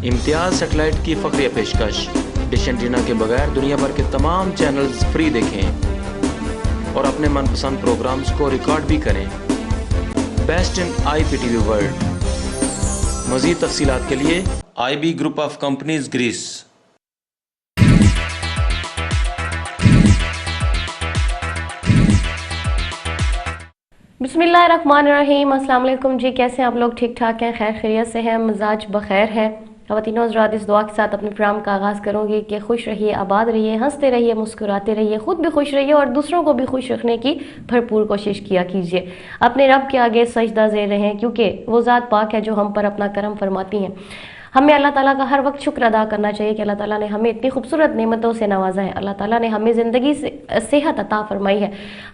امتیاز satellite کی فخریہ پیشکش، dish antenna کے بغیر دنیا بھر کے تمام چینلز فری دیکھیں اور اپنے من پسند پروگرامز کو ریکارڈ بھی کریں۔ Best in I P T V world. مزید تفصیلات کے لیے I B group of companies grace. بسم اللہ الرحمن الرحیم۔ السلام علیکم جی، کیسے ہیں آپ لوگ؟ ٹھیک ٹھاک ہیں، خیر خیریت سے ہیں، مزاج بخیر ہے۔ خواتین حضرات، اس دعا کے ساتھ اپنے پروگرام کا آغاز کروں گی کہ خوش رہیے، آباد رہیے، ہنستے رہیے، مسکراتے رہیے، خود بھی خوش رہیے اور دوسروں کو بھی خوش رکھنے کی بھرپور کوشش کیا کیجیے۔ اپنے رب کے آگے سجدہ زیر رہیں، کیونکہ وہ ذات پاک ہے جو ہم پر اپنا کرم فرماتی ہیں۔ ہمیں اللہ تعالیٰ کا ہر وقت شکر ادا کرنا چاہیے کہ اللہ تعالیٰ نے ہمیں اتنی خوبصورت نعمتوں سے نوازا ہے۔ اللہ تعالیٰ نے ہمیں زندگی سے صحت عطا فرمائی ہے۔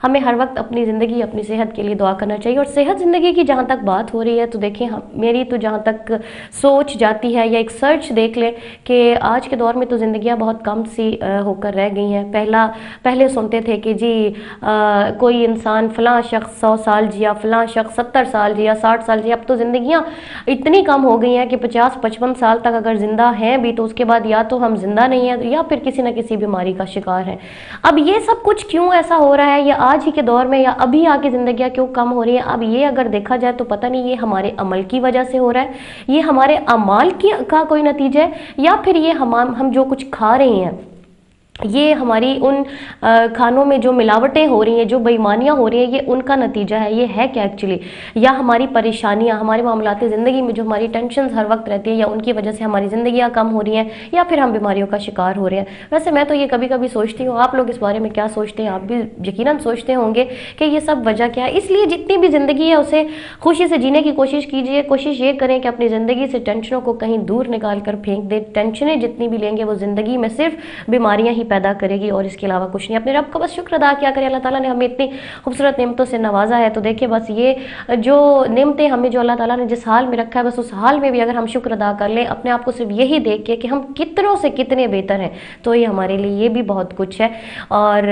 ہمیں ہر وقت اپنی زندگی، اپنی صحت کے لیے دعا کرنا چاہیے۔ اور صحت زندگی کی جہاں تک بات ہو رہی ہے تو دیکھیں، میری تو جہاں تک سوچ جاتی ہے یا ایک سرچ دیکھ لیں کہ آج کے دور میں تو زندگیاں بہت کم سی ہو کر رہ گئی ہیں۔ پہلے سنتے تھے کہ جی کوئی انسان فلاں شخص 100 سال جیا، فلاں شخص 70 سال جیا، 60 سال جیا۔ اب تو زندگیاں اتنی کم ہو گئی ہیں کہ 50-55 سال تک اگر زندہ ہیں بھی تو اس کے بعد یا تو ہم زندہ نہیں ہیں یا پھر کسی نہ کسی بیماری کا شکار ہیں۔ اب یہ سب کچھ کیوں ایسا ہو رہا ہے، یا آج ہی کے دور میں یا ابھی آ کے زندگیاں کیوں کم ہو رہی ہیں؟ اب یہ اگر دیکھا جائے تو پتہ نہیں یہ ہمارے عمل کی وجہ سے ہو رہا ہے، یہ ہمارے اعمال کا کوئی نتیجہ ہے، یا پھر یہ ہم جو کچھ کھا رہے ہیں، یہ ہماری ان کھانوں میں جو ملاوٹیں ہو رہی ہیں، جو بے ایمانیاں ہو رہی ہیں، یہ ان کا نتیجہ ہے۔ یہ ہے کیا ایکچولی؟ یا ہماری پریشانیاں، ہمارے معاملات زندگی میں جو ہماری ٹینشنز ہر وقت رہتی ہیں، یا ان کی وجہ سے ہماری زندگیاں کم ہو رہی ہیں، یا پھر ہم بیماریوں کا شکار ہو رہے ہیں؟ ویسے میں تو یہ کبھی کبھی سوچتی ہوں، آپ لوگ اس بارے میں کیا سوچتے ہیں؟ آپ بھی یقیناً سوچتے ہوں گے کہ یہ سب وجہ کیا ہے۔ اس لیے جتنی بھی زندگی ہے اسے خوشی سے جینے کی کوشش کیجیے۔ کوشش یہ کریں کہ اپنی زندگی سے ٹینشنوں کو کہیں دور نکال کر پھینک دیں۔ ٹینشنیں جتنی بھی لیں گے وہ زندگی میں صرف بیماریاں ہی پیدا کرے گی، اور اس کے علاوہ کچھ نہیں۔ اپنے رب کا بس شکر ادا کیا کریں۔ اللہ تعالیٰ نے ہمیں اتنی خوبصورت نعمتوں سے نوازا ہے، تو دیکھیں بس یہ جو نعمتیں ہمیں جو اللہ تعالیٰ نے جس حال میں رکھا ہے، بس اس حال میں بھی اگر ہم شکر ادا کر لیں، اپنے آپ کو صرف یہی دیکھ کے کہ ہم کتنوں سے کتنے بہتر ہیں، تو یہ ہمارے لیے یہ بھی بہت کچھ ہے۔ اور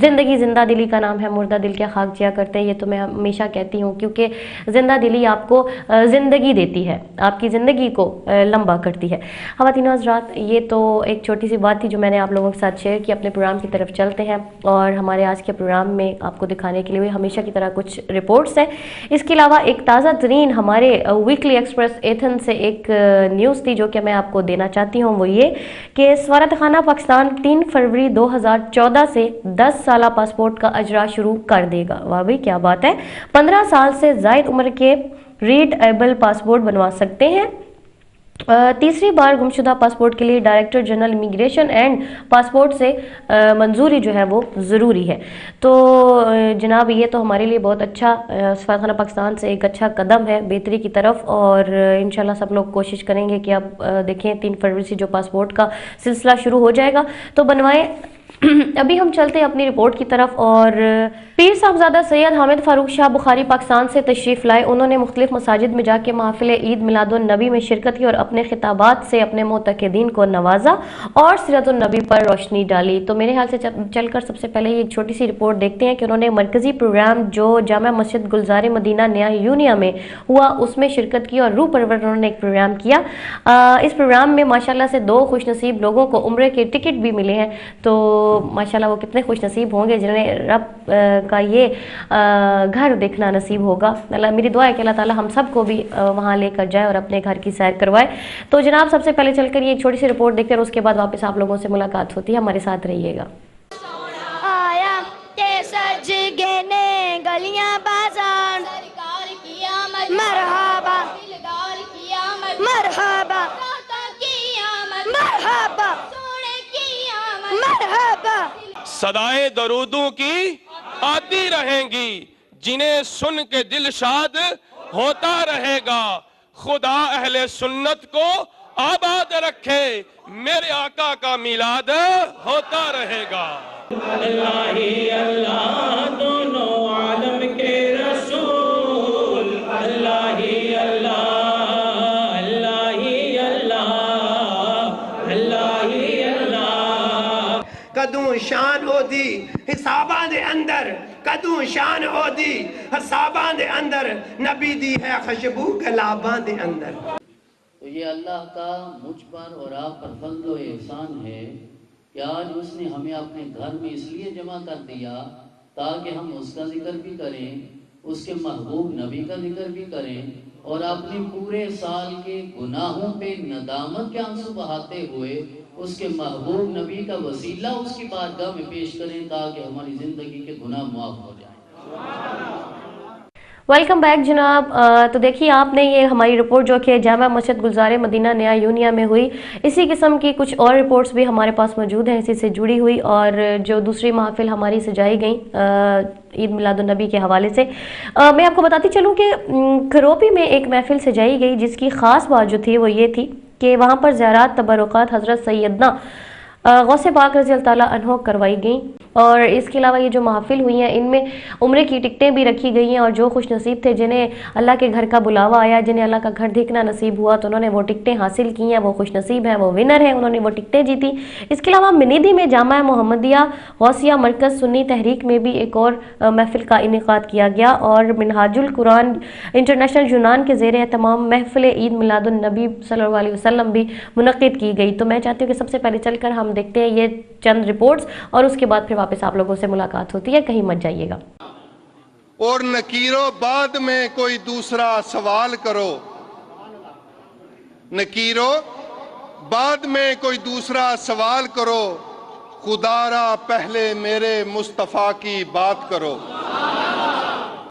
زندگی زندہ دلی کا نام ہے، مردہ دل کیا خاک جیا کرتے ہیں، یہ تو میں ہمیشہ کہتی ہوں، کیونکہ زندہ دلی آپ کو زندگی دیتی ہے، آپ کی زندگی کو لمبا کرتی ہے۔ خواتین حضرات، یہ تو ایک چھوٹی سی بات تھی جو میں نے آپ لوگوں کے ساتھ شیئر کی۔ اپنے پروگرام کی طرف چلتے ہیں، اور ہمارے آج کے پروگرام میں آپ کو دکھانے کے لیے ہمیشہ کی طرح کچھ رپورٹس ہیں۔ اس کے علاوہ ایک تازہ ترین ہمارے ویکلی ایکسپریس ایتھن سے ایک نیوز تھی جو کہ میں آپ کو دینا چاہتی ہوں، وہ یہ کہ سفارتخانہ پاکستان 3 فروری 2014 سے 10 سالہ پاسپورٹ کا اجرا شروع کر دے گا۔ واہ بھئی کیا بات ہے! 15 سال سے زائد عمر کے ریڈ ایبل پاسپورٹ بنوا سکتے ہیں۔ تیسری بار گمشدہ پاسپورٹ کے لیے director general immigration and passport سے منظوری جو ہے وہ ضروری ہے۔ تو جناب یہ تو ہمارے لیے بہت اچھا، سفارتخانہ پاکستان سے ایک اچھا قدم ہے بہتری کی طرف، اور انشاءاللہ سب لوگ کوشش کریں گے کہ اب دیکھیں 3 فروری سے جو پاسپورٹ کا سلسلہ شروع ہو جائے گا تو بنوائیں۔ ابھی ہم چلتے ہیں اپنی رپورٹ کی طرف، اور پیر صاحبزادہ سید حامد فاروق شاہ بخاری پاکستان سے تشریف لائے۔ انہوں نے مختلف مساجد میں جا کے محافل عید میلاد النبی میں شرکت کی اور اپنے خطابات سے اپنے معتقدین کو نوازا اور سیرت النبی پر روشنی ڈالی۔ تو میرے خیال سے چل کر سب سے پہلے یہ ایک چھوٹی سی رپورٹ دیکھتے ہیں کہ انہوں نے مرکزی پروگرام جو جامع مسجد گلزار مدینہ نیا یونیا میں ہوا اس میں شرکت کی، اور روح پرور انہوں نے ایک پروگرام کیا۔ اس پروگرام میں ماشاءاللہ سے 2 خوش نصیب لوگوں کو عمرے کے ٹکٹ بھی ملے ہیں۔ تو ماشاءاللہ وہ کتنے خوش نصیب ہوں گے جنہیں رب کا یہ گھر دیکھنا نصیب ہوگا۔ میری دعا ہے کہ اللہ تعالیٰ ہم سب کو بھی وہاں لے کر جائے اور اپنے گھر کی سیر کروائے۔ تو جناب سب سے پہلے چل کر یہ ایک چھوٹی سی رپورٹ دیکھتے ہیں، اور اس کے بعد واپس آپ لوگوں سے ملاقات ہوتی ہے۔ ہمارے ساتھ رہیے گا۔ آیا تے سج گنے گلیاں بازار، مرحبا مرحبا مرحبا مرحبا۔ صدائے درودوں کی آتی رہیں گی، جنہیں سن کے دل شاد ہوتا رہے گا۔ خدا اہل سنت کو آباد رکھے، میرے آقا کا میلاد ہوتا رہے گا۔ اللہ ہی اللہ دونوں عالم کے رسول، اللہ ہی اللہ، اللہ ہی اللہ، اللہ ہی اللہ۔ کدوں شان ہو دی حساباں دے اندر، کدوں شان ہو دی حساباں دے اندر، نبی دی ہے خوشبو گلاباں دے اندر۔ یہ اللہ کا مجھ پر اور آپ پر فضل و احسان ہے کہ آج اس نے ہمیں اپنے گھر میں اس لیے جمع کر دیا تاکہ ہم اس کا ذکر بھی کریں، اس کے محبوب نبی کا ذکر بھی کریں، اور اپنے پورے سال کے گناہوں پہ ندامت کے آنسو بہاتے ہوئے اس کے محبوب نبی کا وسیلہ اس کی بارگاہ میں پیش کریں تاکہ ہماری زندگی کے گناہ معاف ہو جائیں۔ ویلکم بیک جناب۔ تو دیکھیے آپ نے یہ ہماری رپورٹ جو کہ جامع مسجد گلزار مدینہ نیا یونیا میں ہوئی، اسی قسم کی کچھ اور رپورٹس بھی ہمارے پاس موجود ہیں اسی سے جڑی ہوئی، اور جو دوسری محافل ہماری سجائی گئیں عید میلاد النبی کے حوالے سے، میں آپ کو بتاتی چلوں کہ کھروپی میں ایک محفل سجائی گئی جس کی خاص بات جو تھی وہ یہ تھی کہ وہاں پر زیارات تبرکات حضرت سیدنا غوث پاک رضی اللہ تعالیٰ عنہ کروائی گئیں، اور اس کے علاوہ یہ جو محافل ہوئی ہیں ان میں عمرے کی ٹکٹیں بھی رکھی گئی ہیں، اور جو خوش نصیب تھے جنہیں اللہ کے گھر کا بلاوا آیا، جنہیں اللہ کا گھر دیکھنا نصیب ہوا، تو انہوں نے وہ ٹکٹیں حاصل کی ہیں، وہ خوش نصیب ہیں، وہ ونر ہیں، انہوں نے وہ ٹکٹیں جیتی۔ اس کے علاوہ منیدی میں جامعہ محمدیہ غوثیہ مرکز سنی تحریک میں بھی ایک اور محفل کا انعقاد کیا گیا، اور منہاج القرآن انٹرنیشنل یونان کے زیر اہتمام محفل عید میلاد النبی صلی اللہ علیہ وسلم بھی منعقد کی گئی۔ تو میں چاہتی ہوں کہ سب سے پہلے چل کر ہم دیکھتے ہیں یہ چند رپورٹس، اور اس کے بعد پھر واپس آپ لوگوں سے ملاقات ہوتی ہے، کہیں مت جائیے گا۔ اور نکیرو بعد میں کوئی دوسرا سوال کرو، نکیرو بعد میں کوئی دوسرا سوال کرو، خدا را پہلے میرے مصطفیٰ کی بات کرو۔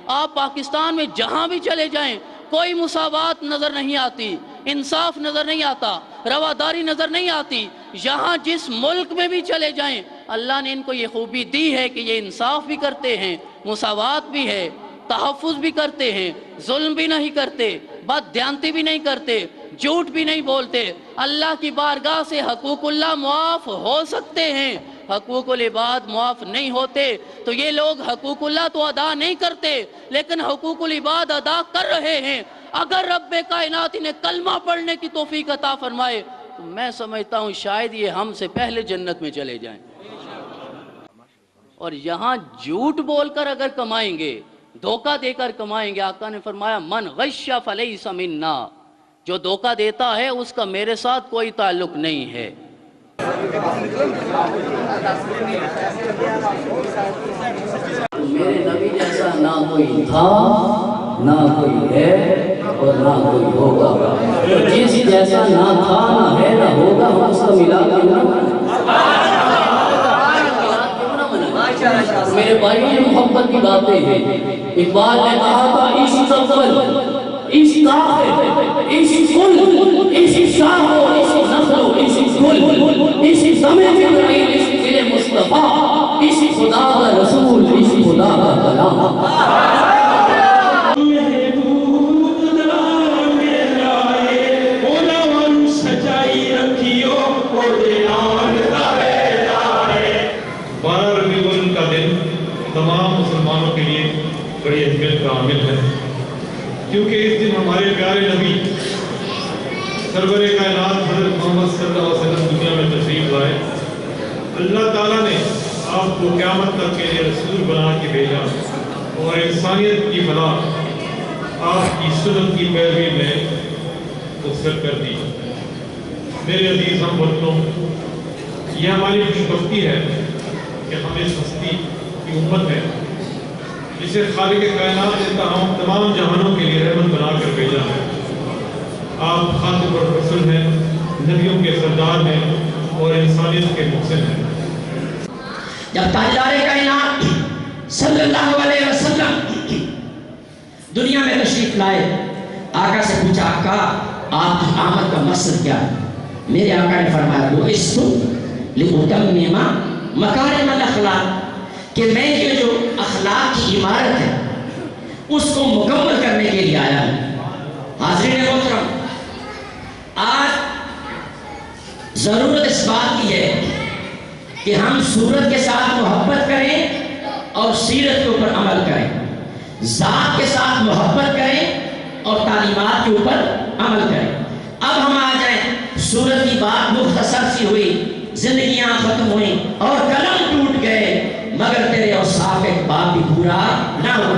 آپ پاکستان میں جہاں بھی چلے جائیں کوئی مساوات نظر نہیں آتی، انصاف نظر نہیں آتا، رواداری نظر نہیں آتی۔ یہاں جس ملک میں بھی چلے جائیں اللہ نے ان کو یہ خوبی دی ہے کہ یہ انصاف بھی کرتے ہیں، مساوات بھی ہے، تحفظ بھی کرتے ہیں، ظلم بھی نہیں کرتے، بددیانتی بھی نہیں کرتے، جھوٹ بھی نہیں بولتے۔ اللہ کی بارگاہ سے حقوق اللہ معاف ہو سکتے ہیں، حقوق العباد معاف نہیں ہوتے۔ تو یہ لوگ حقوق اللہ تو ادا نہیں کرتے لیکن حقوق العباد ادا کر رہے ہیں۔ اگر رب کائنات انہیں کلمہ پڑھنے کی توفیق عطا فرمائے تو میں سمجھتا ہوں شاید یہ ہم سے پہلے جنت میں چلے جائیں۔ اور یہاں جھوٹ بول کر اگر کمائیں گے، دھوکہ دے کر کمائیں گے، آقا نے فرمایا من غش فلیس منا، جو دھوکہ دیتا ہے اس کا میرے ساتھ کوئی تعلق نہیں ہے۔ میرے نبی جیسا نہ کوئی تھا، نہ کوئی ہے، اور نہ کوئی ہوگا۔ جس جیسا نہ تھا، نہ ہے، نہ ہوگا، ہم اس کا ملاد کیوں نہ منائیں؟ میرے بھائی یہ محبت کی باتیں ہیں۔ اقبال نے کہا تھا عشق اول، عشق آخر، عشق کل، عشق شاہ و عشق نسل و عشق کل، عشق سمے جبرائیل، عشق دل مصطفیٰ، عشق خدا کا رسول، عشق خدا کا کلام۔ تمام مسلمانوں کے لیے بڑی اہمیت کا عامل ہے، کیونکہ اس دن ہمارے پیارے نبی سرور کائنات حضرت محمد صلی اللہ علیہ وسلم دنیا میں تشریف لائے۔ اللہ تعالیٰ نے آپ کو قیامت تک کے لیے رسول بنا کے بھیجا اور انسانیت کی فلاح آپ کی سنت کی پیروی میں مختصر کر دی۔ میرے عزیز ہم وطنوں، یہ ہماری خوش بختی ہے کہ ہم اس ہستی کی امت ہے جسے خالق کائنات نے تمام جہانوں کے لیے رحمت بنا کر بھیجا ہے۔ آپ خاتم الرسل ہیں، نبیوں کے سردار ہیں اور انسانیت کے محسن ہیں۔ جب تاجدار کائنات صلی اللہ علیہ وسلم دنیا میں تشریف لائے، آقا سے پوچھا آقا آپ کی آمد کا مقصد کیا ہے؟ میرے آقا نے فرمایا بُعِثْتُ لِأُتَمِّمَ مَكَارِمَ الْأَخْلَاقِ، کہ میں یہ جو اخلاق کی عمارت ہے اس کو مکمل کرنے کے لیے آیا ہوں۔ حاضرین محترم، آج ضرورت اس بات کی ہے کہ ہم صورت کے ساتھ محبت کریں اور سیرت کے اوپر عمل کریں، ذات کے ساتھ محبت کریں اور تعلیمات کے اوپر عمل کریں۔ اب ہم آ جائیں، صورت کی بات مختصر سی ہوئی، زندگیاں ختم ہوئیں اور قلم ٹوٹ گئے، مگر تیرے اوصاف ایک بات بھی پورا نہ ہوا۔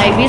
IB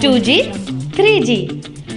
2G 3G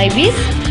IB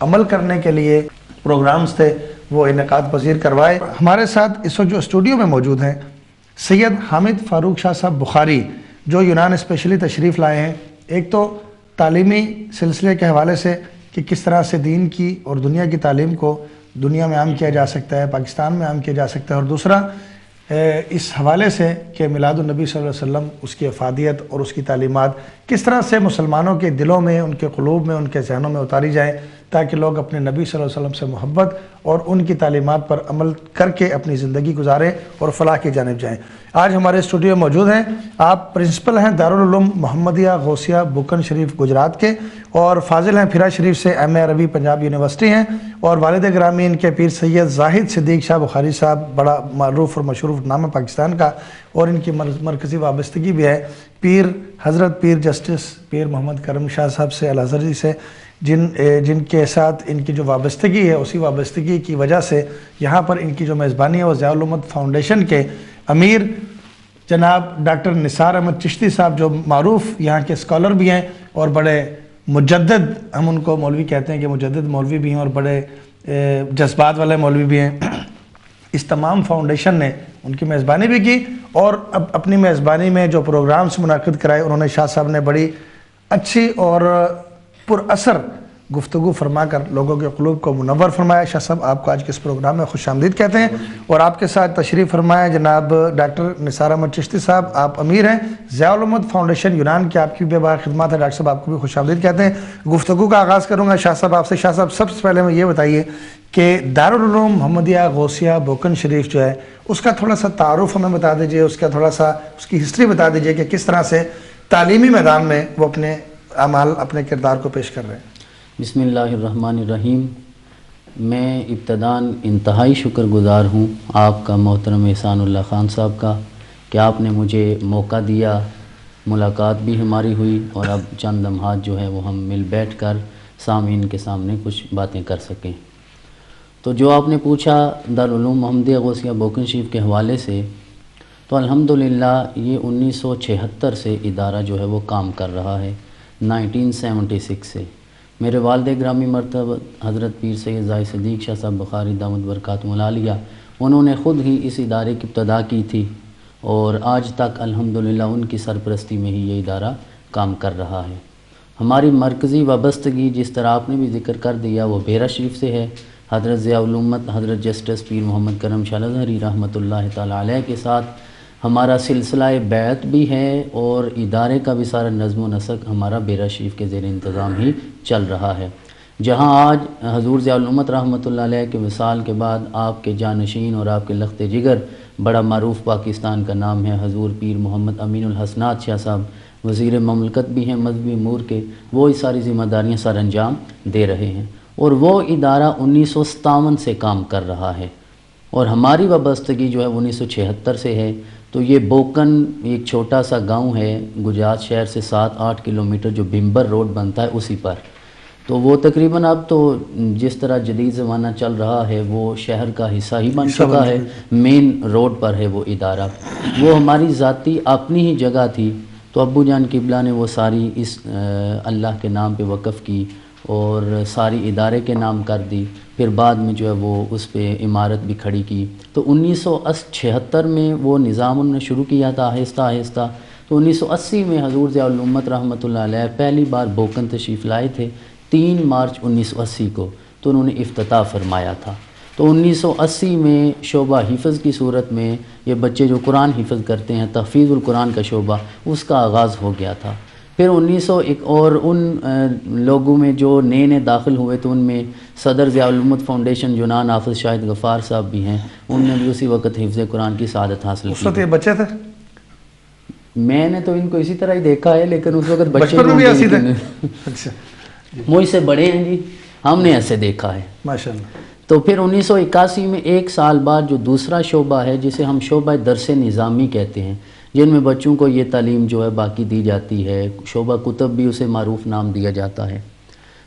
عمل کرنے کے لیے پروگرامز تھے وہ انعقاد پذیر کروائے۔ ہمارے ساتھ اس وقت جو اسٹوڈیو میں موجود ہیں سید حامد فاروق شاہ صاحب بخاری جو یونان اسپیشلی تشریف لائے ہیں، ایک تو تعلیمی سلسلے کے حوالے سے کہ کس طرح سے دین کی اور دنیا کی تعلیم کو دنیا میں عام کیا جا سکتا ہے، پاکستان میں عام کیا جا سکتا ہے، اور دوسرا اس حوالے سے کہ میلاد النبی صلی اللہ علیہ وسلم اس کی افادیت اور اس کی تعلیمات کس طرح سے مسلمانوں کے دلوں میں، ان کے قلوب میں، ان کے ذہنوں میں اتاری جائیں تاکہ لوگ اپنے نبی صلی اللہ علیہ وسلم سے محبت اور ان کی تعلیمات پر عمل کر کے اپنی زندگی گزاریں اور فلاح کی جانب جائیں۔ آج ہمارے اسٹوڈیو موجود ہیں، آپ پرنسپل ہیں دارالعلوم محمدیہ غوثیہ بوکن شریف گجرات کے، اور فاضل ہیں پھرا شریف سے ایم اے عربی پنجاب یونیورسٹی ہیں، اور والد گرامی ان کے پیر سید زاہد صدیق شاہ بخاری صاحب بڑا معروف اور مشہور نام ہے پاکستان کا، اور ان کی مرکزی وابستگی بھی ہے پیر حضرت پیر جسٹس پیر محمد کرم شاہ صاحب سے الازہر جی سے، جن کے ساتھ ان کی جو وابستگی ہے اسی وابستگی کی وجہ سے یہاں پر ان کی جو میزبانی ہے وہ ضیاء الامت فاؤنڈیشن کے امیر جناب ڈاکٹر نثار احمد چشتی صاحب جو معروف یہاں کے اسکالر بھی ہیں اور بڑے مجدد، ہم ان کو مولوی کہتے ہیں کہ مجدد مولوی بھی ہیں اور بڑے جذبات والے مولوی بھی ہیں، اس تمام فاؤنڈیشن نے ان کی میزبانی بھی کی، اور اب اپنی میزبانی میں جو پروگرامز منعقد کرائے انہوں نے شاہ صاحب نے بڑی اچھی اور پر اثر گفتگو فرما کر لوگوں کے قلوب کو منور فرمایا۔ شاہ صاحب آپ کو آج کے اس پروگرام میں خوش آمدید کہتے ہیں، اور آپ کے ساتھ تشریف فرمایا جناب ڈاکٹر نثار احمد چشتی صاحب، آپ امیر ہیں ضیاء الامت فاؤنڈیشن یونان کے، آپ کی بے باک خدمات ہے ڈاکٹر صاحب، آپ کو بھی خوش آمدید کہتے ہیں۔ گفتگو کا آغاز کروں گا شاہ صاحب آپ سے۔ شاہ صاحب سب سے پہلے میں یہ بتائیے کہ دارالعلوم محمدیہ غوثیہ بوکن شریف جو ہے اس کا تھوڑا سا تعارف ہمیں بتا دیجئے، اس کا تھوڑا سا اس کی ہسٹری بتا دیجئے کہ کس طرح سے تعلیمی میدان میں وہ اپنے اعمال اپنے کردار کو پیش کر رہے ہیں۔ بسم اللہ الرحمن الرحیم۔ میں ابتداً انتہائی شکر گزار ہوں آپ کا محترم احسان اللہ خان صاحب کا کہ آپ نے مجھے موقع دیا، ملاقات بھی ہماری ہوئی، اور اب چند لمحات جو ہے وہ ہم مل بیٹھ کر سامعین کے سامنے کچھ باتیں کر سکیں۔ تو جو آپ نے پوچھا دارالعلوم محمدیہ غوثیہ بوکن شریف کے حوالے سے، تو الحمدللہ یہ 1976 سے ادارہ جو ہے وہ کام کر رہا ہے، 1976 سے۔ میرے والد گرامی مرتبہ حضرت پیر سید زاہد صدیق شاہ صاحب بخاری دامت برکاتہم العالیہ، انہوں نے خود ہی اس ادارے کی ابتدا کی تھی، اور آج تک الحمدللہ ان کی سرپرستی میں ہی یہ ادارہ کام کر رہا ہے۔ ہماری مرکزی وابستگی جس طرح آپ نے بھی ذکر کر دیا وہ بحیرہ شریف سے ہے، حضرت ضیاء الامت حضرت جسٹس پیر محمد کرم شاہ الازہری رحمۃ اللہ تعالی علیہ کے ساتھ ہمارا سلسلہ بیعت بھی ہے، اور ادارے کا بھی سارا نظم و نسق ہمارا بحیرہ شریف کے زیر انتظام ہی چل رہا ہے، جہاں آج حضور ضیاء الامت رحمۃ اللہ علیہ کے وصال کے بعد آپ کے جانشین اور آپ کے لخت جگر بڑا معروف پاکستان کا نام ہے حضور پیر محمد امین الحسنات شاہ صاحب، وزیر مملکت بھی ہیں مذہبی امور کے، وہ اس ساری ذمہ داریاں سر انجام دے رہے ہیں، اور وہ ادارہ 1957 سے کام کر رہا ہے، اور ہماری وابستگی جو ہے 1976 سے ہے۔ تو یہ بوکن ایک چھوٹا سا گاؤں ہے گجرات شہر سے 7-8 کلومیٹر جو بھمبر روڈ بنتا ہے اسی پر، تو وہ تقریباً اب تو جس طرح جدید زمانہ چل رہا ہے وہ شہر کا حصہ ہی بن چکا ہے، مین روڈ پر ہے وہ ادارہ۔ وہ ہماری ذاتی اپنی ہی جگہ تھی، تو ابو جان قبلہ نے وہ ساری اس اللہ کے نام پہ وقف کی اور ساری ادارے کے نام کر دی، پھر بعد میں جو ہے وہ اس پہ عمارت بھی کھڑی کی۔ تو 1976 میں وہ نظام انہوں نے شروع کیا تھا آہستہ آہستہ، تو 1980 میں حضور ضیاء الامت رحمۃ اللہ علیہ پہلی بار بوکن تشریف لائے تھے 3 مارچ 1980 کو، تو انہوں نے افتتاح فرمایا تھا۔ تو 1980 میں شعبہ حفظ کی صورت میں یہ بچے جو قرآن حفظ کرتے ہیں تحفیظ القرآن کا شعبہ، اس کا آغاز ہو گیا تھا۔ پھر 1901 اور ان لوگوں میں جو نئے داخل ہوئے تو ان میں صدر ضیاء الامت فاؤنڈیشن یونان حافظ شاہد غفار صاحب بھی ہیں، ان نے بھی اسی وقت حفظ قرآن کی سعادت حاصل کی۔ اس وقت یہ بچے تھے؟ میں نے تو ان کو اسی طرح ہی دیکھا ہے، لیکن اس وقت بچے مجھ سے بڑے ہیں جی، ہم نے ایسے دیکھا ہے ماشاءاللہ۔ تو پھر 1981 میں 1 سال بعد جو دوسرا شعبہ ہے جسے ہم شعبہ درس نظامی کہتے ہیں، جن میں بچوں کو یہ تعلیم جو ہے باقی دی جاتی ہے، شعبہ کتب بھی اسے معروف نام دیا جاتا ہے،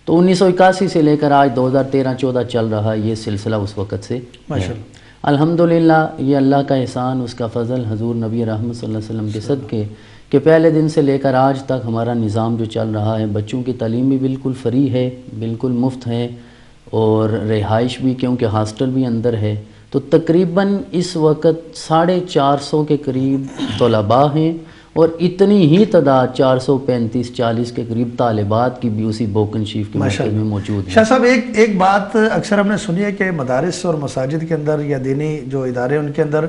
تو 1981 سے لے کر آج 2013-14 چل رہا ہے یہ سلسلہ اس وقت سے ماشاءاللہ۔ الحمدللہ یہ اللہ کا احسان، اس کا فضل، حضور نبی رحمت صلی اللہ علیہ وسلم کے صدقے کہ پہلے دن سے لے کر آج تک ہمارا نظام جو چل رہا ہے، بچوں کی تعلیم بھی بالکل فری ہے، بالکل مفت ہے، اور رہائش بھی، کیونکہ ہاسٹل بھی اندر ہے، تو تقریباً اس وقت 450 کے قریب طلباء ہیں، اور اتنی ہی تعداد 435-40 کے قریب طالبات کی بھی اسی بوکن شیف کے مرکز میں موجود ہیں۔ شاہ صاحب ایک بات اکثر ہم نے سنی ہے کہ مدارس اور مساجد کے اندر یا دینی جو ادارے ان کے اندر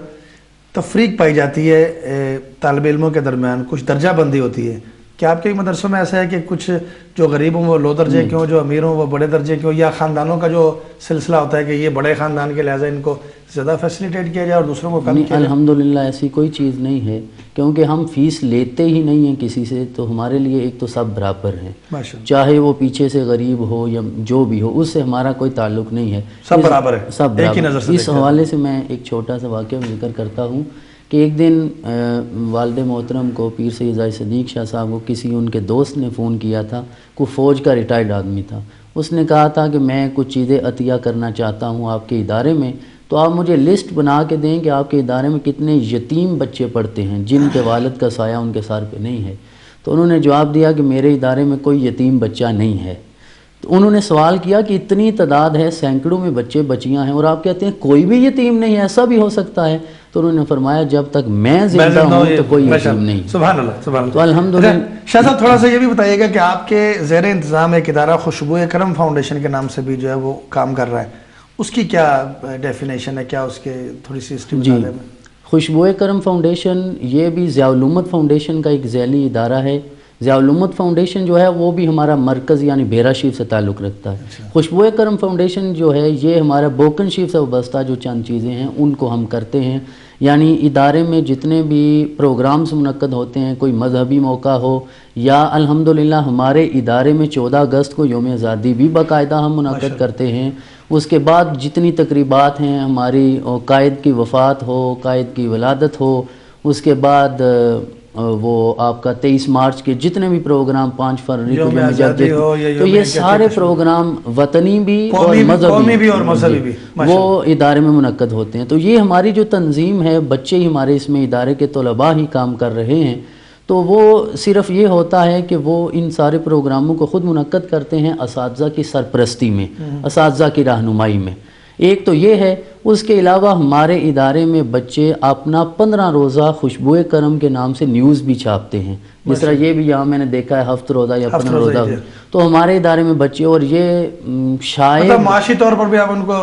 تفریق پائی جاتی ہے طالب علموں کے درمیان، کچھ درجہ بندی ہوتی ہے۔ کیا آپ کے مدرسوں میں ایسا ہے کہ کچھ جو غریب ہوں وہ لو درجے کے ہوں، جو امیر ہوں وہ بڑے درجے کے ہوں، یا خاندانوں کا جو سلسلہ ہوتا ہے کہ یہ بڑے خاندان کے لہٰذا ان کو زیادہ فیسلیٹیٹ کیا جائے اور دوسروں کو کم کیا جائے؟ الحمدللہ ایسی کوئی چیز نہیں ہے، کیونکہ ہم فیس لیتے ہی نہیں ہیں کسی سے، تو ہمارے لیے ایک تو سب برابر ہیں، چاہے وہ پیچھے سے غریب ہو یا جو بھی ہو، اس سے ہمارا کوئی تعلق نہیں ہے، سب برابر ہے، سب برابر۔ اس حوالے سے میں ایک چھوٹا سا واقعہ ذکر کرتا ہوں کہ ایک دن والد محترم کو پیر سید زاہد صدیق شاہ صاحب کو کسی ان کے دوست نے فون کیا تھا، کوئی فوج کا ریٹائرڈ آدمی تھا، اس نے کہا تھا کہ میں کچھ چیزیں عطیہ کرنا چاہتا ہوں آپ کے ادارے میں، تو آپ مجھے لسٹ بنا کے دیں کہ آپ کے ادارے میں کتنے یتیم بچے پڑھتے ہیں جن کے والد کا سایہ ان کے سر پہ نہیں ہے۔ تو انہوں نے جواب دیا کہ میرے ادارے میں کوئی یتیم بچہ نہیں ہے۔ تو انہوں نے سوال کیا کہ اتنی تعداد ہے، سینکڑوں میں بچے بچیاں ہیں، اور آپ کہتے ہیں کوئی بھی یتیم نہیں ہے، ایسا بھی ہو سکتا ہے؟ تو انہوں نے فرمایا جب تک میں زندہ ہوں تو کوئی یتیم نہیں۔ سبحان اللہ، سبحان اللہ۔ تو الحمدللہ۔ شاہ صاحب تھوڑا سا یہ بھی بتائیے گا کہ آپ کے زیر انتظام ایک ادارہ خوشبوئے کرم فاؤنڈیشن کے نام سے بھی جو ہے وہ کام کر رہا ہے، اس کی کیا ڈیفینیشن ہے، کیا اس کے تھوڑی سی ہسٹری بتا دیں؟ خوشبوئے کرم فاؤنڈیشن یہ بھی ضیاء الامت فاؤنڈیشن کا ایک ذیلی ادارہ ہے۔ ضیاء الامت فاؤنڈیشن جو ہے وہ بھی ہمارا مرکز یعنی بیرا شریف سے تعلق رکھتا ہے۔ خوشبوئے کرم فاؤنڈیشن جو ہے یہ ہمارا بوکن شریف سے وابستہ جو چند چیزیں ہیں ان کو ہم کرتے ہیں، یعنی ادارے میں جتنے بھی پروگرامز منعقد ہوتے ہیں، کوئی مذہبی موقع ہو یا الحمدللہ ہمارے ادارے میں 14 اگست کو یوم آزادی بھی باقاعدہ ہم منعقد کرتے ہیں۔ اس کے بعد جتنی تقریبات ہیں ہماری، قائد کی وفات ہو، قائد کی ولادت ہو، اس کے بعد وہ آپ کا 23 مارچ کے جتنے بھی پروگرام، 5 فروری کو تو یہ سارے پروگرام وطنی بھی اور مذہبی بھی وہ ادارے میں منعقد ہوتے ہیں۔ تو یہ ہماری جو تنظیم ہے، بچے ہی ہمارے اس میں ادارے کے طلباء ہی کام کر رہے ہیں، تو وہ صرف یہ ہوتا ہے کہ وہ ان سارے پروگراموں کو خود منعقد کرتے ہیں اساتذہ کی سرپرستی میں، اساتذہ کی رہنمائی میں۔ ایک تو یہ ہے، اس کے علاوہ ہمارے ادارے میں بچے اپنا 15 روزہ خوشبوئے کرم کے نام سے نیوز بھی چھاپتے ہیں، جس طرح یہ بھی یہاں میں نے دیکھا ہے ہفتہ روزہ یا 15 روزہ، تو ہمارے ادارے میں بچے، اور یہ شاید معاشی طور پر بھی آپ ان کو،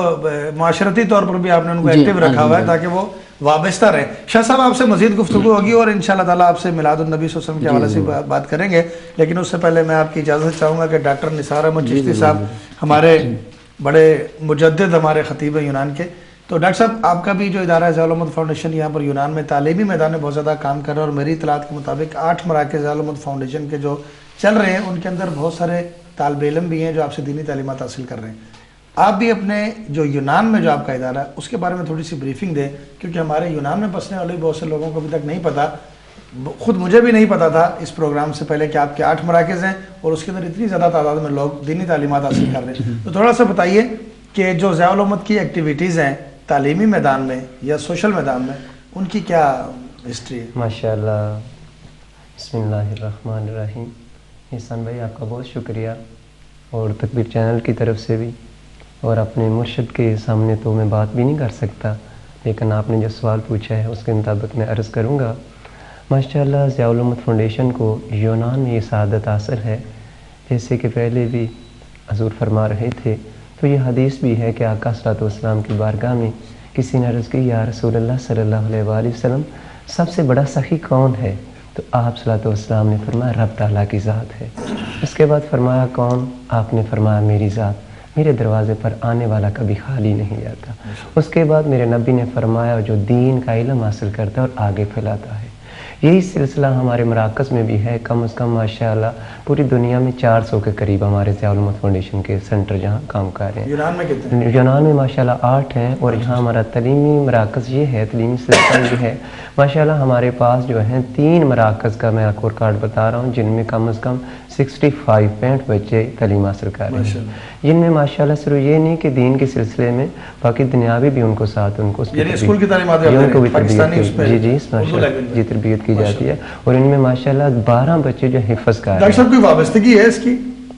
معاشرتی طور پر بھی آپ نے ان کو ایکٹیو رکھا ہوا ہے تاکہ وہ وابستہ رہے۔ شاہ صاحب آپ سے مزید گفتگو ہوگی اور انشاءاللہ تعالیٰ آپ سے میلاد النبی صلی اللہ علیہ وسلم کے حوالے سے بات کریں گے، لیکن اس سے پہلے میں آپ کی اجازت چاہوں گا کہ ڈاکٹر نثار احمد چشتی صاحب ہمارے بڑے مجدد، ہمارے خطیب ہیں یونان کے، تو ڈاکٹر صاحب آپ کا بھی جو ادارہ ہے ضیاء الامت فاؤنڈیشن یہاں پر یونان میں تعلیمی میدان میں بہت زیادہ کام کر رہا ہے، اور میری اطلاعات کے مطابق 8 مراکز ضیاء الامت فاؤنڈیشن کے جو چل رہے ہیں ان کے اندر بہت سارے طالب علم بھی ہیں جو آپ سے دینی تعلیمات حاصل کر رہے ہیں۔ آپ بھی اپنے جو یونان میں جو آپ کا ادارہ ہے اس کے بارے میں تھوڑی سی بریفنگ دیں، کیونکہ ہمارے یونان میں بسنے والے بہت سے لوگوں کو ابھی تک نہیں پتا، خود مجھے بھی نہیں پتا تھا اس پروگرام سے پہلے کہ آپ کے 8 مراکز ہیں اور اس کے اندر اتنی زیادہ تعداد میں لوگ دینی تعلیمات حاصل کر رہے ہیں۔ تو تھوڑا سا بتائیے کہ جو ضیاء الامت کی ایکٹیویٹیز ہیں تعلیمی میدان میں یا سوشل میدان میں، ان کی کیا ہسٹری ہے؟ ماشاءاللہ، بسم اللہ الرحمن الرحیم۔ احسان بھائی آپ کا بہت شکریہ، اور تکبیر چینل کی طرف سے بھی، اور اپنے مرشد کے سامنے تو میں بات بھی نہیں کر سکتا، لیکن آپ نے جو سوال پوچھا ہے اس کے مطابق میں عرض کروں گا۔ ماشاءاللہ ضیاء الامت فاؤنڈیشن کو یونان میں یہ سعادت حاصل ہے، جیسے کہ پہلے بھی حضور فرما رہے تھے، تو یہ حدیث بھی ہے کہ آقا صلی اللہ علیہ وسلم کی بارگاہ میں کسی نے عرض کی، یا رسول اللہ صلی اللہ علیہ وآلہ وسلم سب سے بڑا سخی کون ہے؟ تو آپ صلی اللہ علیہ وسلم نے فرمایا رب تعالیٰ کی ذات ہے۔ اس کے بعد فرمایا کون؟ آپ نے فرمایا میری ذات، میرے دروازے پر آنے والا کبھی خالی نہیں جاتا۔ اس کے بعد میرے نبی نے فرمایا جو دین کا علم حاصل کرتا ہے اور آگے پھیلاتا ہے۔ یہی سلسلہ ہمارے مراکز میں بھی ہے، کم از کم ماشاءاللہ پوری دنیا میں 400 کے قریب ہمارے ضیاء الامت فاؤنڈیشن کے سینٹر جہاں کام کر رہے ہیں۔ یونان میں کتنے؟ یونان میں ماشاءاللہ 8 ہیں، اور یہاں ہمارا تعلیمی مراکز یہ ہے، تعلیمی سلسلہ یہ ہے ماشاءاللہ ہمارے پاس جو ہیں 3 مراکز کا میں آپ کو ریکارڈ بتا رہا ہوں، جن میں کم از کم 65 بچے تعلیم حاصل کر رہے ہیں، جن میں ماشاءاللہ صرف یہ نہیں کہ دین کے سلسلے میں، باقی دنیاوی بھی ان کو ساتھ ان کو اسکول کی تعلیمات تربیت کی جاتی ہے، اور ان میں ماشاءاللہ 12 بچے جو حفظ کر رہے ہیں۔ ڈاکٹر صاحب کوئی وابستگی ہے اس کی؟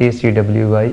ACWY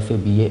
FA, BA,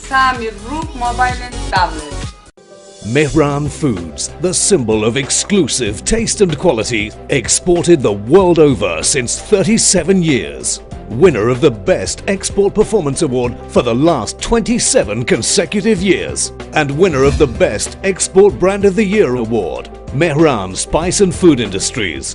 Samir Group Mobile and Tablet. Mehran Foods, the symbol of exclusive taste and quality, exported the world over since 37 years. Winner of the Best Export Performance Award for the last 27 consecutive years. And winner of the Best Export Brand of the Year Award. Mehran Spice and Food Industries.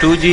2G,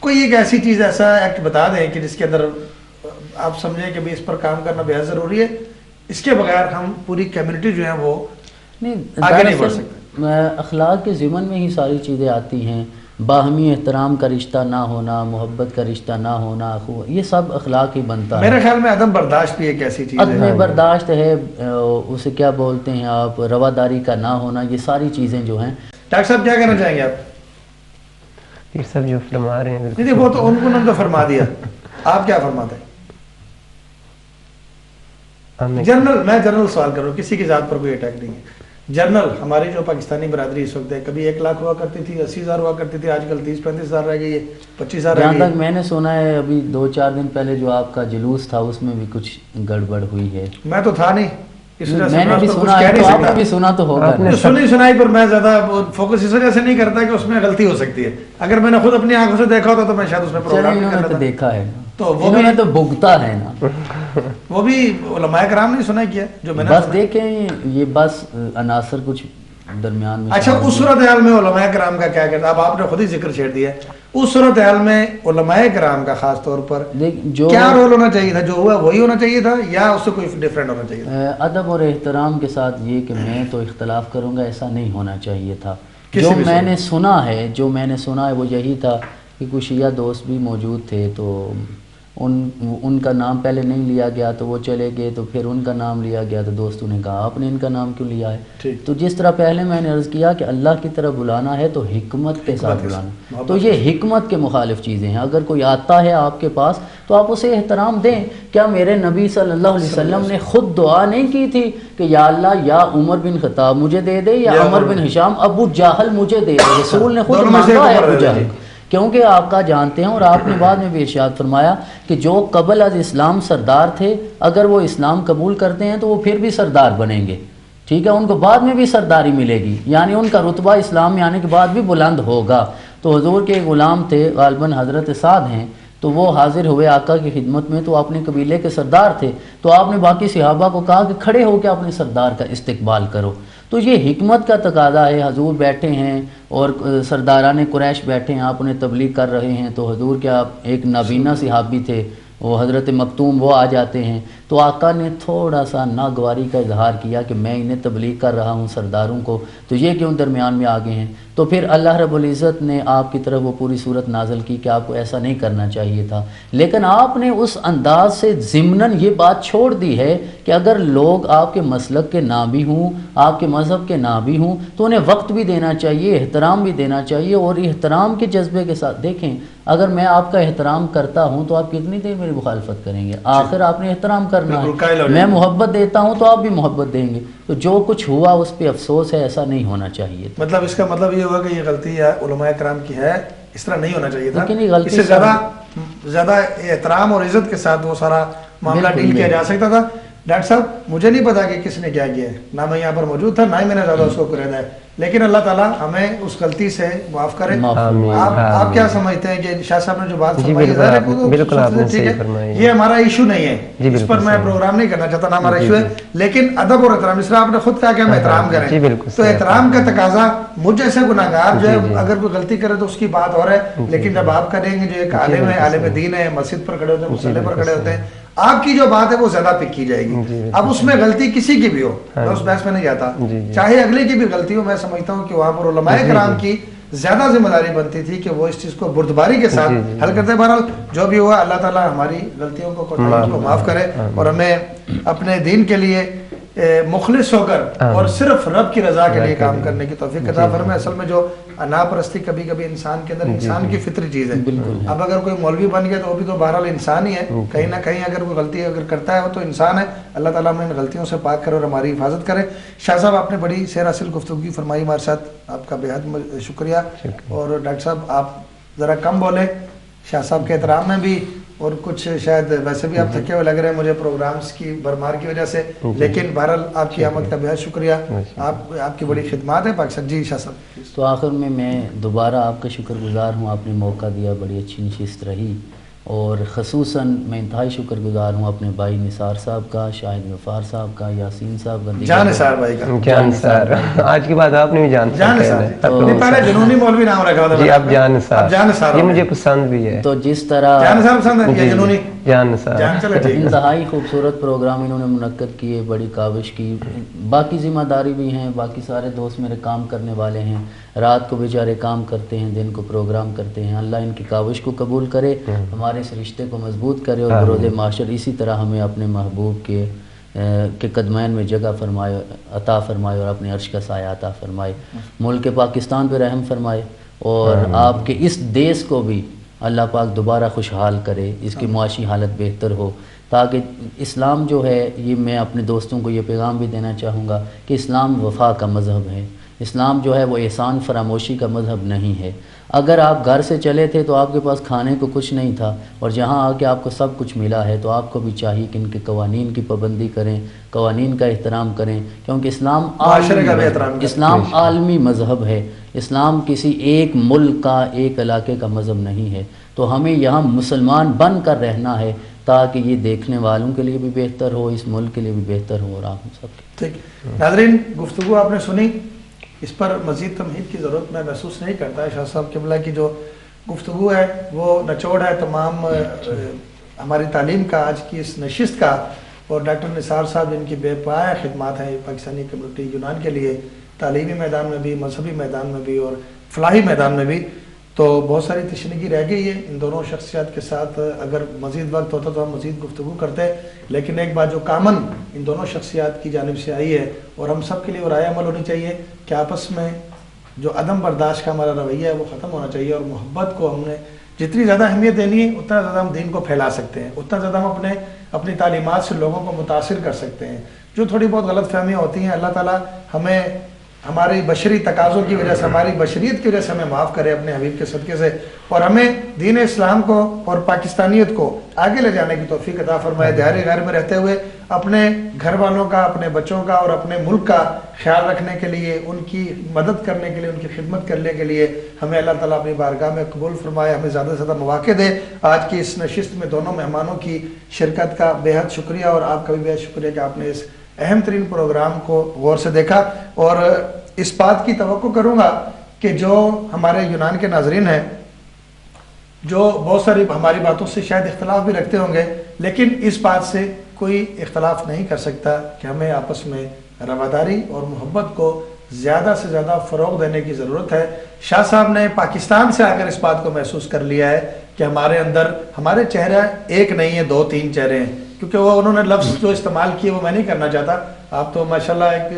کوئی ایک ایسی چیز ایسا act بتا دیں کہ جس کے اندر آپ سمجھیں کہ بھی اس پر کام کرنا بے حد ضروری ہے, اس کے بغیر ہم پوری کمیونٹی جو ہے وہ آگے نہیں بڑھ سکتے. اخلاق کے ضمن میں ہی ساری چیزیں آتی ہیں. باہمی احترام کا رشتہ نہ ہونا, محبت کا رشتہ نہ ہونا, یہ سب اخلاق ہی بنتا ہے. میرے خیال میں عدم برداشت بھی ایک ایسی چیز ہے. عدم برداشت ہے, اسے کیا بولتے ہیں آپ, رواداری کا نہ ہونا, یہ ساری چیزیں جو ہیں. ڈاکٹر صاحب کیا کہنا چاہیں گے آپ؟ پیر صاحب جو فرما رہے ہیں نہیں, وہ تو ان کو نے تو فرما دیا, آپ کیا فرماتے ہیں؟ جنرل, میں جنرل سوال کر رہا ہوں, کسی کی ذات پر کوئی اٹیک نہیں ہے. جنرل ہماری جو پاکستانی برادری اس وقت ہے, کبھی 1 لاکھ ہوا کرتی تھی, 80,000 ہوا کرتی تھی, آج کل 30-35,000 رہ گئی ہے, 25,000 رہ گئی ہے. جہاں تک میں نے سنا ہے ابھی 2-4 دن پہلے جو آپ کا جلوس تھا اس میں بھی کچھ گڑبڑ ہوئی ہے. میں تو تھا نہیں, میں نے بھی سنا ہے, تو آپ نے بھی سنا تو ہوگا. سنائی پر میں زیادہ فوکس اس وجہ سے نہیں کرتا کہ اس میں غلطی ہو سکتی ہے. اگر میں نے خود اپنی آنکھوں سے دیکھا ہوتا تو میں شاید اس میں پروگرام نہیں کرتا. دیکھا ہے تو وہ بھی تو بھگتا ہے نا, وہ بھی علماء کرام نے سنا کیا جو میں نے بس دیکھیں, یہ بس عناصر کچھ درمیان میں. اچھا, اس صورتحال میں علماء کرام کا کیا کرتا, اب آپ نے خود ہی ذکر چھیڑ دیا, اس صورتحال میں علماء کرام کا خاص طور پر کیا رول ہونا چاہیے تھا؟ جو ہوا وہی ہونا چاہیے تھا یا اس سے کوئی ڈیفرنٹ ہونا چاہیے تھا؟ ادب اور احترام کے ساتھ یہ کہ میں تو اختلاف کروں گا, ایسا نہیں ہونا چاہیے تھا. جو میں نے سنا ہے وہ یہی تھا کہ کچھ شیعہ دوست بھی موجود تھے, تو ان کا نام پہلے نہیں لیا گیا, تو وہ چلے گئے, تو پھر ان کا نام لیا گیا, تو دوستوں نے کہا آپ نے ان کا نام کیوں لیا ہے؟ تو جس طرح پہلے میں نے عرض کیا کہ اللہ کی طرف بلانا ہے تو حکمت کے ساتھ بلانا, تو یہ حکمت کے مخالف چیزیں ہیں. اگر کوئی آتا ہے آپ کے پاس تو آپ اسے احترام دیں. کیا میرے نبی صلی اللہ علیہ وسلم نے خود دعا نہیں کی تھی کہ یا اللہ یا عمر بن خطاب مجھے دے دے, یا عمر بن ہشام, ابو جہل مجھے دے دے؟ رسول نے خود مانگا ہے ابو جہل, کیونکہ آپ کا جانتے ہیں, اور آپ نے بعد میں بھی ارشاد فرمایا کہ جو قبل از اسلام سردار تھے اگر وہ اسلام قبول کرتے ہیں تو وہ پھر بھی سردار بنیں گے. ٹھیک ہے, ان کو بعد میں بھی سرداری ملے گی, یعنی ان کا رتبہ اسلام میں آنے کے بعد بھی بلند ہوگا. تو حضور کے غلام تھے غالباً حضرت سعد ہیں, تو وہ حاضر ہوئے آقا کی خدمت میں, تو اپنے قبیلے کے سردار تھے, تو آپ نے باقی صحابہ کو کہا کہ کھڑے ہو کے اپنے سردار کا استقبال کرو. تو یہ حکمت کا تقاضا ہے. حضور بیٹھے ہیں اور سرداران قریش بیٹھے ہیں, آپ انہیں تبلیغ کر رہے ہیں, تو حضور کیا ایک نابینا صحابی تھے وہ حضرت مکتوم, وہ آ جاتے ہیں, تو آقا نے تھوڑا سا ناگواری کا اظہار کیا کہ میں انہیں تبلیغ کر رہا ہوں سرداروں کو, تو یہ کیوں درمیان میں آگے ہیں؟ تو پھر اللہ رب العزت نے آپ کی طرف وہ پوری صورت نازل کی کہ آپ کو ایسا نہیں کرنا چاہیے تھا. لیکن آپ نے اس انداز سے ضمناً یہ بات چھوڑ دی ہے کہ اگر لوگ آپ کے مسلک کے نہ بھی ہوں, آپ کے مذہب کے نہ بھی ہوں, تو انہیں وقت بھی دینا چاہیے, احترام بھی دینا چاہیے, اور احترام کے جذبے کے ساتھ. دیکھیں, اگر میں آپ کا احترام کرتا ہوں تو آپ کتنی دیر میری مخالفت کریں گے؟ آخر آپ نے احترام کرنا ہے. میں محبت دیتا ہوں تو آپ بھی محبت دیں گے. تو جو کچھ ہوا اس پہ افسوس ہے, ایسا نہیں ہونا چاہیے. مطلب اس کا مطلب یہ ہوگا کہ یہ غلطی علماء کرام کی ہے, اس طرح نہیں ہونا چاہیے تھا. اس سے زیادہ احترام اور عزت کے ساتھ وہ سارا معاملہ ڈیل کیا جا سکتا تھا. ڈاکٹر صاحب مجھے نہیں پتا کہ کس نے کیا کیا ہے, نہ میں یہاں پر موجود تھا, نہ ہی میں نے زیادہ اس کو قریدا ہے, لیکن اللہ تعالیٰ ہمیں اس غلطی سے معاف کرے. آپ کیا سمجھتے ہیں کہ شاہ صاحب نے جو بات فرمائی, یہ ہمارا ایشو نہیں ہے, اس پر میں پروگرام نہیں کرنا چاہتا, نہ ہمارا ایشو ہے, لیکن ادب اور احترام, اس طرح آپ نے خود کہا کہ ہم احترام کریں, تو احترام کا تقاضا مجھ جیسے گناہگار جو ہے اگر کوئی غلطی کرے تو اس کی بات اور ہے, لیکن جب آپ کریں گے, جو ایک عالم ہے, عالم دین ہے, مسجد پر کھڑے ہوتے ہیں, مصلی پر کھڑے ہوتے ہیں, آپ کی جو بات ہے وہ زیادہ پک کی جائے گی. اب اس میں غلطی کسی کی بھی ہو, میں اس بحث میں نہیں جاتا, چاہے اگلے کی بھی غلطی ہو, میں سمجھتا ہوں کہ وہاں پر علماء کرام کی زیادہ ذمہ داری بنتی تھی کہ وہ اس چیز کو بردباری کے ساتھ حل کرتے. بہرحال جو بھی ہوا, اللہ تعالیٰ ہماری غلطیوں کو معاف کرے اور ہمیں اپنے دین کے لیے مخلص ہو کر اور صرف رب کی رضا کے لیے کام کرنے کی توفیق عطا فرمائے. اصل میں جو انا پرستی کبھی کبھی انسان کے اندر انسان کی فطری چیز ہے. اب اگر کوئی مولوی بن گیا تو وہ بھی تو بہرحال انسان ہی ہے, کہیں نہ کہیں اگر کوئی غلطی اگر کرتا ہے وہ تو انسان ہے. اللہ تعالیٰ ہمیں ان غلطیوں سے پاک کرے اور ہماری حفاظت کرے. شاہ صاحب آپ نے بڑی سیر اصل گفتگو فرمائی ہمارے ساتھ, آپ کا بے حد شکریہ. اور ڈاکٹر صاحب آپ ذرا کم بولے شاہ صاحب کے احترام میں بھی, اور کچھ شاید ویسے بھی آپ تھکے ہوئے لگ رہے ہیں مجھے پروگرامز کی بھرمار کی وجہ سے, لیکن بہرحال آپ کی آمد کا بہت شکریہ, آپ کی بڑی خدمات ہے پاکستان. جی شاہ صاحب. تو آخر میں دوبارہ آپ کا شکر گزار ہوں, آپ نے موقع دیا, بڑی اچھی نشست رہی. اور خصوصاً میں انتہائی شکر گزار ہوں اپنے بھائی نثار صاحب کا، شاہد غفار صاحب کا، یاسین صاحب کا، جان نثار بھائی کا، جان نثار آج کے بعد آپ نے بھی جان پہلے جنونی مولوی نام رکھا تھا جی، اب جان نثار، یہ مجھے پسند بھی ہے. تو جس طرح جان نثار پسند ہے، یہ جنونی جان نثار، انتہائی خوبصورت پروگرام انہوں نے منعقد کیے، بڑی کاوش کی. باقی ذمہ داری بھی ہیں، باقی سارے دوست میرے کام کرنے والے ہیں، رات کو بیچارے کام کرتے ہیں، دن کو پروگرام کرتے ہیں. اللہ ان کی کاوش کو قبول کرے، ہمارے اس رشتے کو مضبوط کرے اور بروز معاشر اسی طرح ہمیں اپنے محبوب کے قدمین میں جگہ فرمائے، عطا فرمائے اور اپنے عرش کا سایہ عطا فرمائے. ملک پاکستان پہ رحم فرمائے اور آپ کے اس دیس کو بھی اللہ پاک دوبارہ خوشحال کرے، اس کی معاشی حالت بہتر ہو، تاکہ اسلام جو ہے، یہ میں اپنے دوستوں کو یہ پیغام بھی دینا چاہوں گا کہ اسلام وفا کا مذہب ہے. اسلام جو ہے وہ احسان فراموشی کا مذہب نہیں ہے. اگر آپ گھر سے چلے تھے تو آپ کے پاس کھانے کو کچھ نہیں تھا اور جہاں آ کے آپ کو سب کچھ ملا ہے، تو آپ کو بھی چاہیے کہ ان کے قوانین کی پابندی کریں، قوانین کا احترام کریں، کیونکہ اسلام عالمی مذہب ہے. اسلام کسی ایک ملک کا، ایک علاقے کا مذہب نہیں ہے. تو ہمیں یہاں مسلمان بن کر رہنا ہے تاکہ یہ دیکھنے والوں کے لیے بھی بہتر ہو، اس ملک کے لیے بھی بہتر ہو اور آپ سب کے. ٹھیک ناظرین، گفتگو آپ نے سنی، اس پر مزید تمہید کی ضرورت میں محسوس نہیں کرتا. شاہ صاحب قبلہ کی جو گفتگو ہے وہ نچوڑ ہے تمام ہماری تعلیم کا، آج کی اس نشست کا. اور ڈاکٹر نثار صاحب جن کی بے پناہ خدمات ہیں پاکستانی کمیونٹی یونان کے لیے، تعلیمی میدان میں بھی، مذہبی میدان میں بھی اور فلاحی میدان میں بھی. تو بہت ساری تشنگی رہ گئی ہے ان دونوں شخصیات کے ساتھ. اگر مزید وقت ہوتا تو ہم مزید گفتگو کرتے، لیکن ایک بات جو کامن ان دونوں شخصیات کی جانب سے آئی ہے اور ہم سب کے لیے رائے عمل ہونی چاہیے کہ آپس میں جو عدم برداشت کا ہمارا رویہ ہے وہ ختم ہونا چاہیے، اور محبت کو ہم نے جتنی زیادہ اہمیت دینی ہے اتنا زیادہ ہم دین کو پھیلا سکتے ہیں، اتنا زیادہ ہم اپنی تعلیمات سے لوگوں کو متاثر کر سکتے ہیں. جو تھوڑی بہت غلط فہمیاں ہوتی ہیں، اللہ تعالیٰ ہمیں ہماری بشری تقاضوں کی وجہ سے، ہماری بشریت کی وجہ سے ہمیں معاف کرے اپنے حبیب کے صدقے سے، اور ہمیں دین اسلام کو اور پاکستانیت کو آگے لے جانے کی توفیق عطا فرمائے. دیار غیر میں رہتے ہوئے اپنے گھر والوں کا، اپنے بچوں کا اور اپنے ملک کا خیال رکھنے کے لیے، ان کی مدد کرنے کے لیے، ان کی خدمت کرنے کے لیے ہمیں اللہ تعالیٰ اپنی بارگاہ میں قبول فرمائے، ہمیں زیادہ سے زیادہ مواقع دے. آج کی اس نشست میں دونوں مہمانوں کی شرکت کا بے حد شکریہ، اور آپ کا بھی بے حد شکریہ کہ آپ نے اس اہم ترین پروگرام کو غور سے دیکھا. اور اس بات کی توقع کروں گا کہ جو ہمارے یونان کے ناظرین ہیں، جو بہت ساری ہماری باتوں سے شاید اختلاف بھی رکھتے ہوں گے، لیکن اس بات سے کوئی اختلاف نہیں کر سکتا کہ ہمیں آپس میں رواداری اور محبت کو زیادہ سے زیادہ فروغ دینے کی ضرورت ہے. شاہ صاحب نے پاکستان سے آ کر اس بات کو محسوس کر لیا ہے کہ ہمارے اندر ہمارے چہرہ ایک نہیں ہے، 2-3 چہرے ہیں. کیونکہ وہ انہوں نے لفظ جو استعمال کیے وہ میں نہیں کرنا چاہتا. آپ تو ماشاءاللہ ایک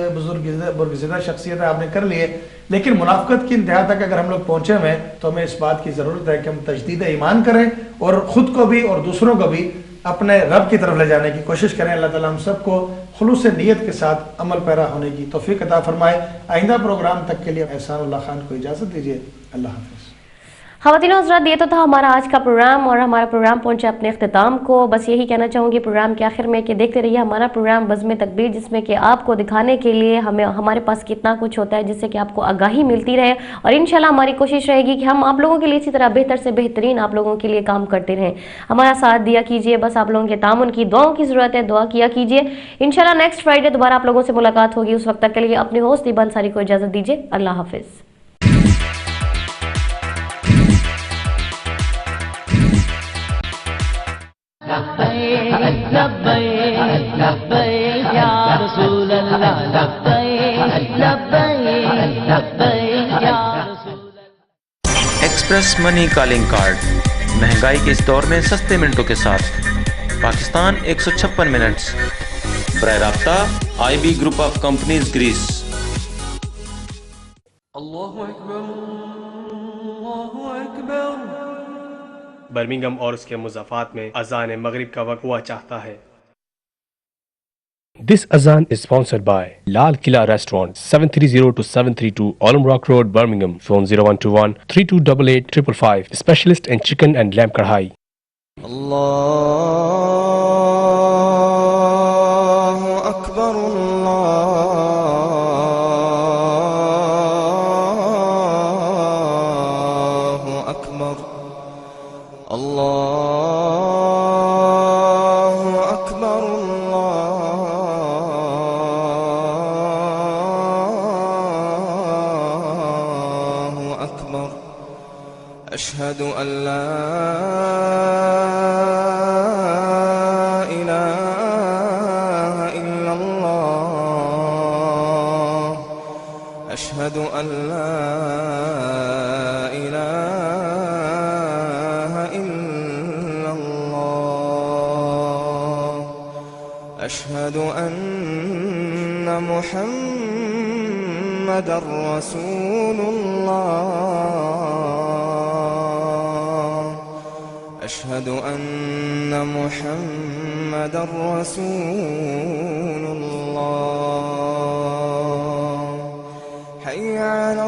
برگزیدہ شخصیت ہے، آپ نے کر لیے، لیکن منافقت کی انتہا تک اگر ہم لوگ پہنچے ہوئے تو ہمیں اس بات کی ضرورت ہے کہ ہم تجدید ایمان کریں اور خود کو بھی اور دوسروں کو بھی اپنے رب کی طرف لے جانے کی کوشش کریں. اللہ تعالیٰ ہم سب کو خلوص نیت کے ساتھ عمل پیرا ہونے کی توفیق عطا فرمائے. آئندہ پروگرام تک کے لیے احسان اللہ خان کو اجازت دیجیے. اللہ حافظ. خواتین و حضرات، یہ تو تھا ہمارا آج کا پروگرام اور ہمارا پروگرام پہنچا اپنے اختتام کو. بس یہی کہنا چاہوں گی پروگرام کے آخر میں کہ دیکھتے رہیے ہمارا پروگرام بزم تکبیر، جس میں کہ آپ کو دکھانے کے لیے ہمارے پاس کتنا کچھ ہوتا ہے، جس سے کہ آپ کو آگاہی ملتی رہے. اور انشاءاللہ ہماری کوشش رہے گی کہ ہم آپ لوگوں کے لیے اسی طرح بہتر سے بہترین آپ لوگوں کے لیے کام کرتے رہیں. ہمارا ساتھ دیا کیجیے. بس آپ لوگوں کے تعاون کی، دعاؤں کی ضرورت ہے، دعا کیا کیجیے. انشاءاللہ نیکسٹ فرائیڈے دوبارہ آپ لوگوں سے ملاقات ہوگی. اس وقت تک کے لیے اپنے ہوسٹ ایبا انصاری کو اجازت دیجیے. اللہ حافظ. ایکسپریس منی کالنگ کارڈ، مہنگائی کے اس دور میں سستے منٹوں کے ساتھ. پاکستان 156 منٹس. براہ رابطہ I B group of companies, grace. اللہ اکبر، اللہ اکبر. برمنگھم اور اس کے مضافات میں اذان مغرب کا وقت ہوا چاہتا ہے. This azan is sponsored by Lal Qila Restaurant, 730-732 Ollam Rock Road, Birmingham. Phone 0121 3288 555. Specialist in chicken and lamb kadhai. Allahu Akbar, Allahu Akbar, Allah. أشهد أن لا إله إلا الله أشهد أن محمدا رسول الله أشهد أن محمدا رسول الله حي على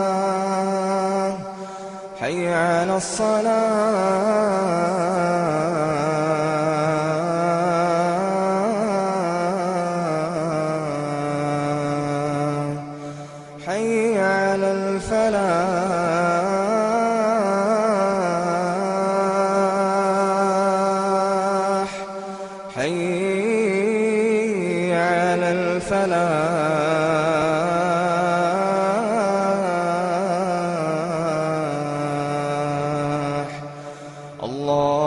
الصلاة حي على الصلاة حي على الفلاح حي على الفلاح الله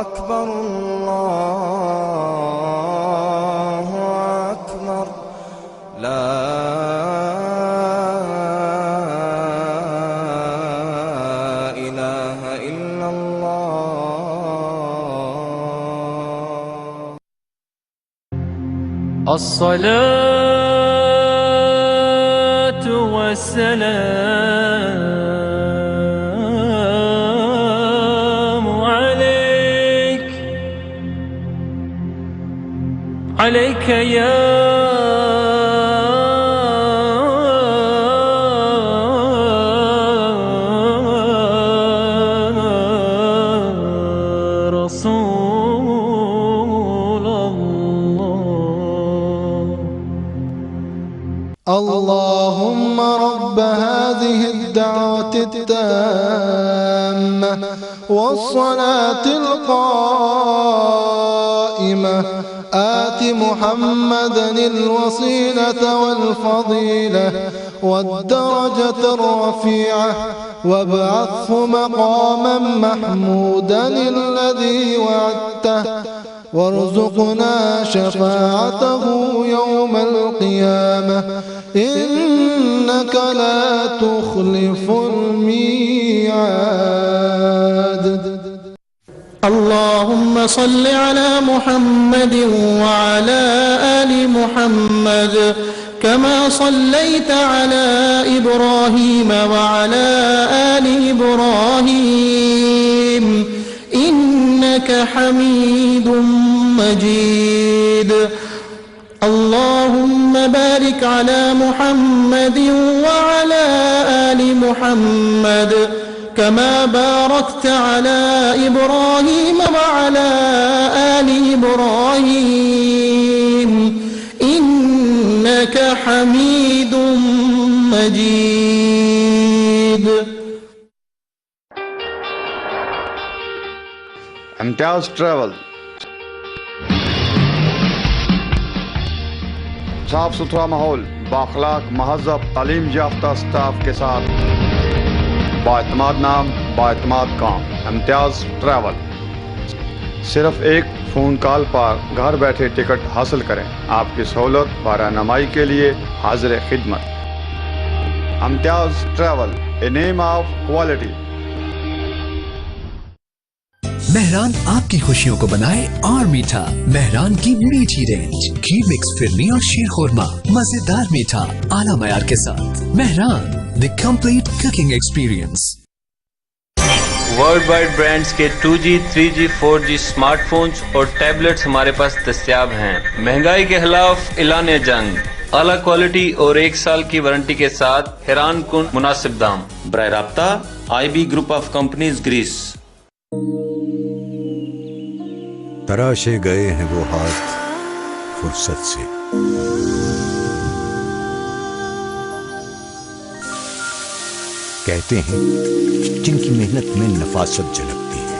أكبر الله أكبر لا إله إلا الله الصلاة والسلام عليك يا اللهم رب هذه الدعوة التامة والصلاة القائمة آت محمدا الوسيلة والفضيلة والدرجة الرفيعة وابعثه مقاما محمودا الذي وعدته وارزقنا شفاعته يوم القيامة إنك لا تخلف الميعاد. اللهم صل على محمد وعلى آل محمد كما صليت على إبراهيم وعلى آل إبراهيم إنك حميد مجيد. اللهم بارك على محمد وعلى آل محمد كما باركت على إبراهيم وعلى آل إبراهيم إنك حميد مجيد. امتیاز ٹریول صاف ستھرا ماحول، بااخلاق مہذب تعلیم یافتہ اسٹاف کے ساتھ بااعتماد نام بااعتماد کام امتیاز ٹریول. صرف ایک فون کال پر گھر بیٹھے ٹکٹ حاصل کریں. آپ کی سہولت و رہنمائی کے لیے حاضر خدمت. امتیاز travel, a name of quality. Mehran آپ کی خوشیوں کو بنائے اور میٹھا. مہران کی میٹھی رینج، کھیر مکس فرنی اور شیر خورما، مزیدار میٹھا اعلیٰ معیار کے ساتھ. Mehran, the complete cooking experience. Worldwide brands کے 2G 3G 4G smart phones اور ٹیبلٹس ہمارے پاس دستیاب ہیں. مہنگائی کے خلاف اعلان جنگ، اعلیٰ کوالٹی اور 1 سال کی وارنٹی کے ساتھ حیران کن مناسب دام. براہ رابطہ IB group of companies grace. تراشے گئے ہیں وہ ہاتھ فرصت سے، کہتے ہیں جن کی محنت میں نفاست جھلکتی ہے.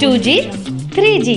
2G, 3G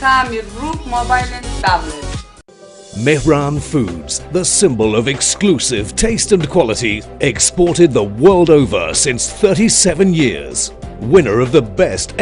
Samir Group Mobile and Tablet. Mehran Foods, the symbol of exclusive taste and quality, exported the world over since 37 years. Winner of the best